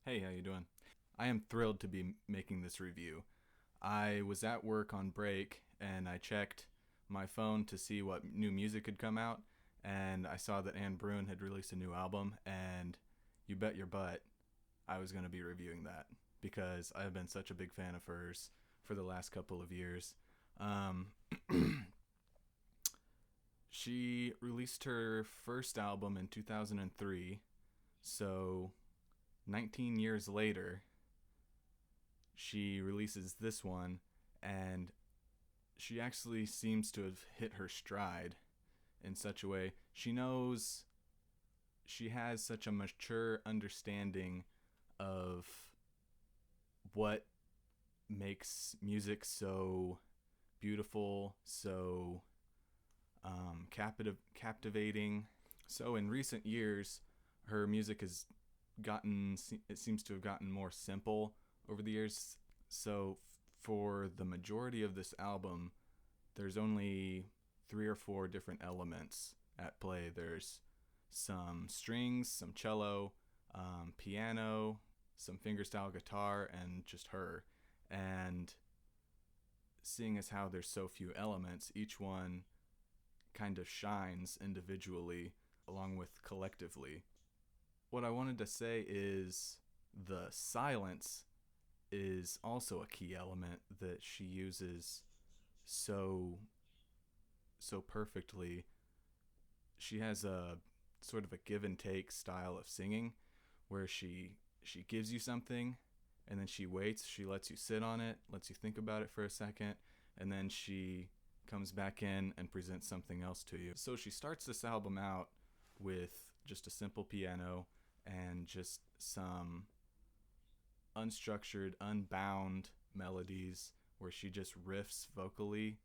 Hey, how you doing? I am thrilled to be making this review. I was at work on break and I checked my phone to see what new music had come out, and I saw that Brun had released a new album, and you bet your butt I was going to be reviewing that because I've been such a big fan of hers for the last couple of years. Um, she released her first album in 2003, so 19 years later, she releases this one, and she actually seems to have hit her stride in such a way. She has such a mature understanding of what makes music so beautiful, so captivating. So in recent years, her music has gotten, it seems to have gotten more simple over the years. So for the majority of this album, there's only three or four different elements at play. There's some strings, some cello, piano, some fingerstyle guitar, and just her. And seeing as how there's so few elements, each one kind of shines individually along with collectively. What I wanted to say is the silence is also a key element that she uses so perfectly. She has a sort of a give and take style of singing where she gives you something, and then she waits, she lets you sit on it, lets you think about it for a second, and then she comes back in and presents something else to you. So she starts this album out with just a simple piano and just some unstructured, unbound melodies where she just riffs vocally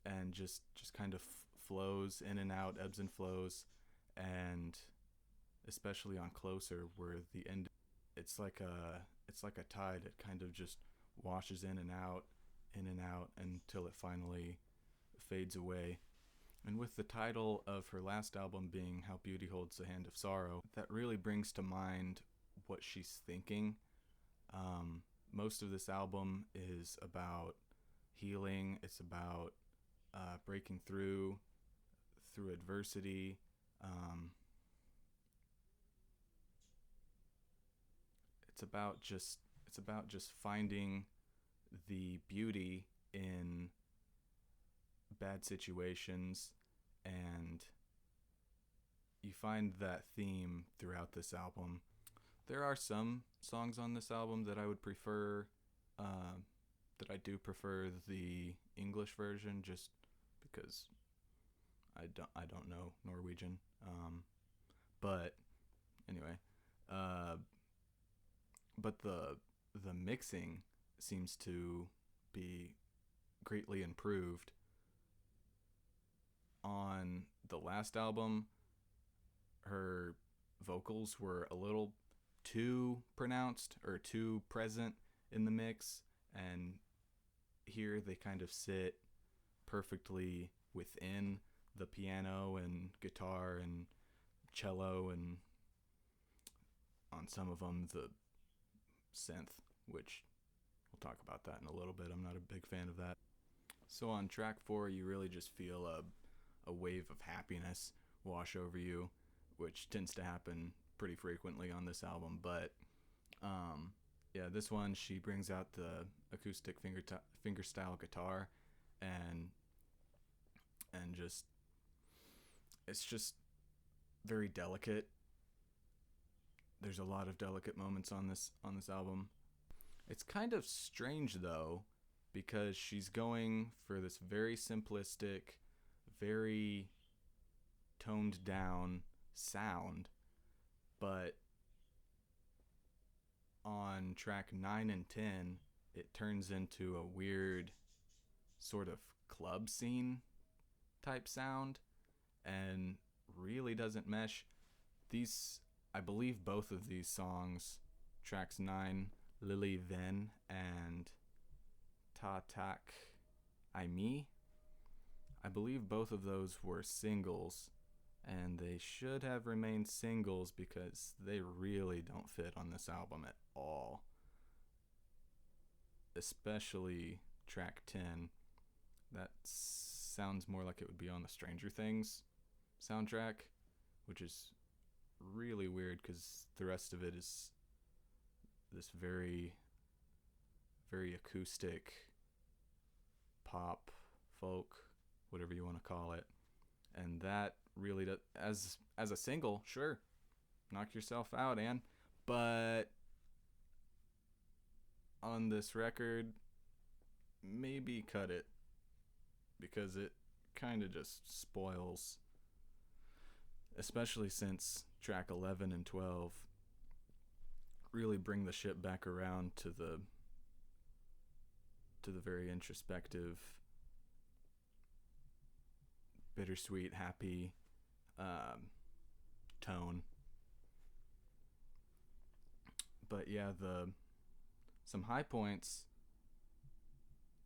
and just kind of flows in and out, ebbs and flows, and especially on Closer, where the end, it's like a tide. It kind of just washes in and out until it finally fades away. And with the title of her last album being How Beauty Holds the Hand of Sorrow, that really brings to mind what she's thinking. Most of this album is about healing. It's about breaking through adversity. Um, it's about just finding the beauty in bad situations, and you find that theme throughout this album. There are some songs on this album that I would prefer, uh, that I do prefer the English version, just because I don't know Norwegian. But anyway, uh, but the mixing seems to be greatly improved. On the last album, her vocals were a little too pronounced or too present in the mix, and here they kind of sit perfectly within the piano and guitar and cello, and on some of them the synth, which we'll talk about that in a little bit. I'm not a big fan of that. So on track 4, you really just feel a wave of happiness wash over you, which tends to happen pretty frequently on this album. But yeah, this one, she brings out the acoustic fingerstyle guitar, and just, it's just very delicate. There's a lot of delicate moments on this album. It's kind of strange though, because she's going for this very simplistic, very toned down sound, but on track 9 and 10, it turns into a weird sort of club scene type sound and really doesn't mesh. These, I believe both of these songs, tracks 9, Lily Ven, and Ta Tak I Me, I believe both of those were singles, and they should have remained singles because they really don't fit on this album at all. Especially track 10. That sounds more like it would be on the Stranger Things soundtrack, which is really weird because the rest of it is this very, very acoustic pop, folk, whatever you want to call it. And that really does, as a single, sure, knock yourself out, Anne. But on this record, maybe cut it, because it kind of just spoils, especially since track 11 and 12 really bring the ship back around to the very introspective, bittersweet, happy tone. But yeah, some high points.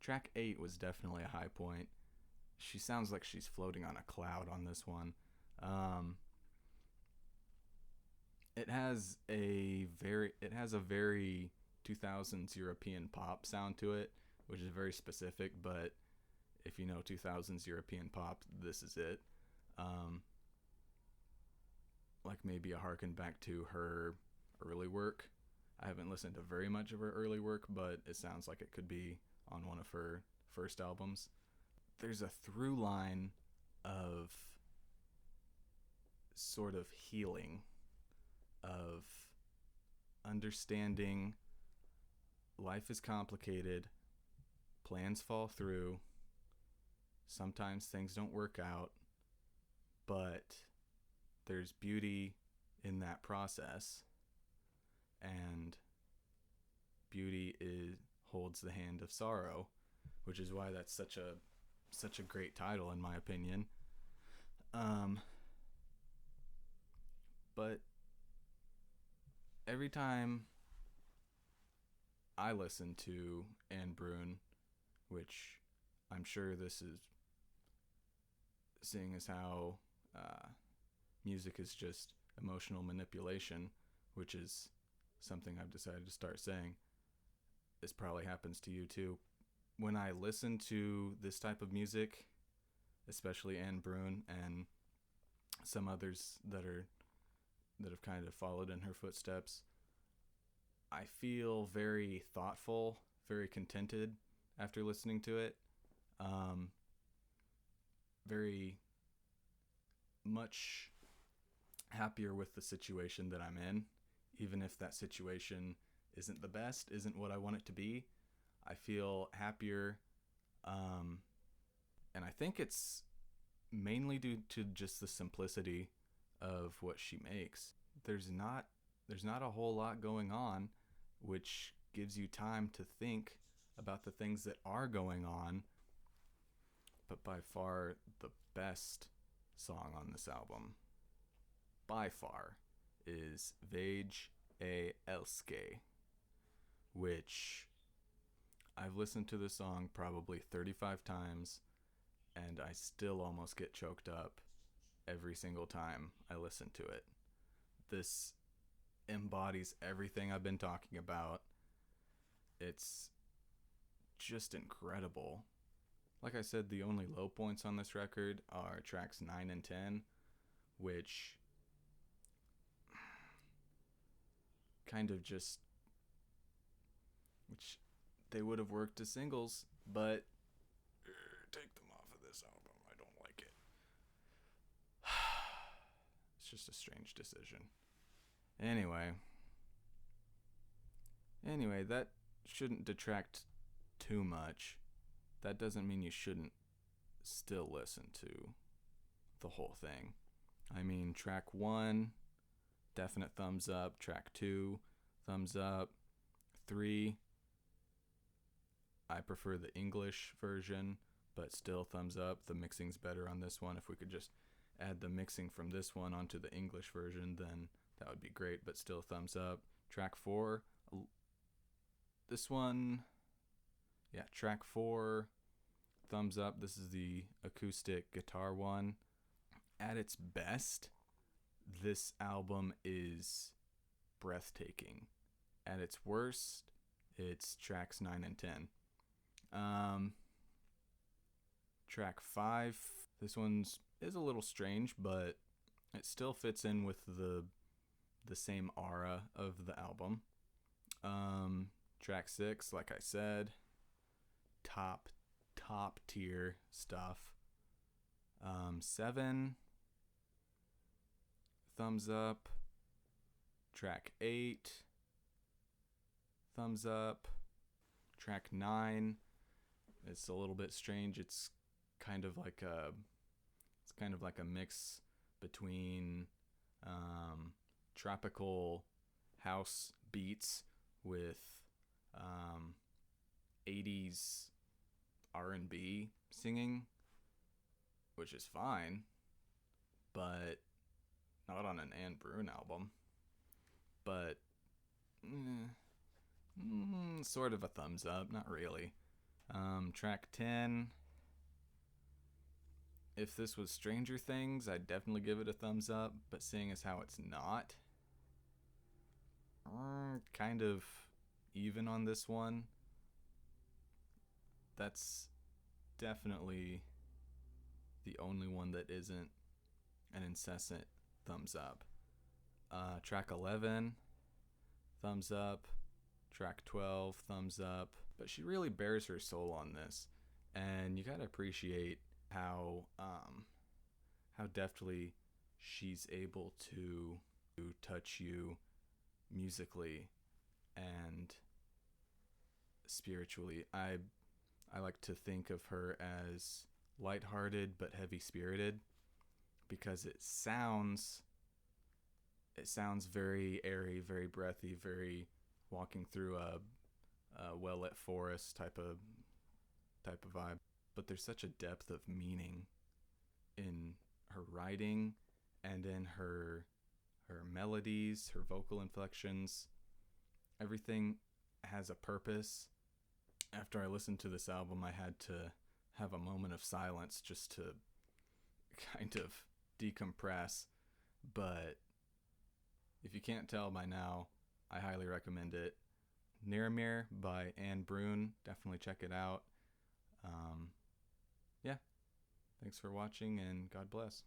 Track 8 was definitely a high point. She sounds like she's floating on a cloud on this one. It has a very 2000s European pop sound to it, which is very specific, but if you know 2000s European pop, this is it. Like maybe a harken back to her early work. I haven't listened to very much of her early work, but it sounds like it could be on one of her first albums. There's a through line of sort of healing, of understanding life is complicated, plans fall through, sometimes things don't work out, but there's beauty in that process, and beauty holds the hand of sorrow, which is why that's such a great title in my opinion. But every time I listen to Anne Brun, which I'm sure this is seeing as how music is just emotional manipulation, which is something I've decided to start saying. This probably happens to you too. When I listen to this type of music, especially Anne Brun and some others that have kind of followed in her footsteps, I feel very thoughtful, very contented after listening to it. Very much happier with the situation that I'm in, even if that situation isn't the best, isn't what I want it to be. I feel happier, and I think it's mainly due to just the simplicity of what she makes. There's not a whole lot going on, which gives you time to think about the things that are going on. But by far the best song on this album, by far, is Vage e Elske, which I've listened to the song probably 35 times, and I still almost get choked up every single time I listen to it. This embodies everything I've been talking about. It's just incredible. Like I said, the only low points on this record are tracks 9 and 10, which kind of just, which they would have worked as singles, but take them off of this album. I don't like it. It's just a strange decision. Anyway, that shouldn't detract too much. That doesn't mean you shouldn't still listen to the whole thing. I mean, track 1, definite thumbs up. Track 2, thumbs up. 3, I prefer the English version, but still thumbs up. The mixing's better on this one. If we could just add the mixing from this one onto the English version, then that would be great, but still thumbs up. Track 4, this one, yeah, track 4, thumbs up. This is the acoustic guitar one. At its best, this album is breathtaking. At its worst, it's tracks 9 and 10. Track 5, this one's is a little strange, but it still fits in with the same aura of the album. Track 6, like I said, top tier stuff. 7, thumbs up. Track 8, thumbs up. Track 9, it's a little bit strange. It's kind of like a mix between tropical house beats with 80s R&B singing, which is fine, but not on an Brun album. But sort of a thumbs up, not really. Track 10, if this was Stranger Things, I'd definitely give it a thumbs up, but seeing as how it's not, kind of even on this one. That's definitely the only one that isn't an incessant thumbs up. Track 11, thumbs up. Track 12, thumbs up. But she really bears her soul on this, and you gotta appreciate how deftly she's able to touch you musically and spiritually. I like to think of her as lighthearted but heavy-spirited, because it sounds very airy, very breathy, very walking through a well-lit forest type of vibe. But there's such a depth of meaning in her writing and in her melodies, her vocal inflections. Everything has a purpose. After I listened to this album, I had to have a moment of silence just to kind of decompress. But if you can't tell by now, I highly recommend it. Nearmere by Brun. Definitely check it out. Yeah. Thanks for watching, and God bless.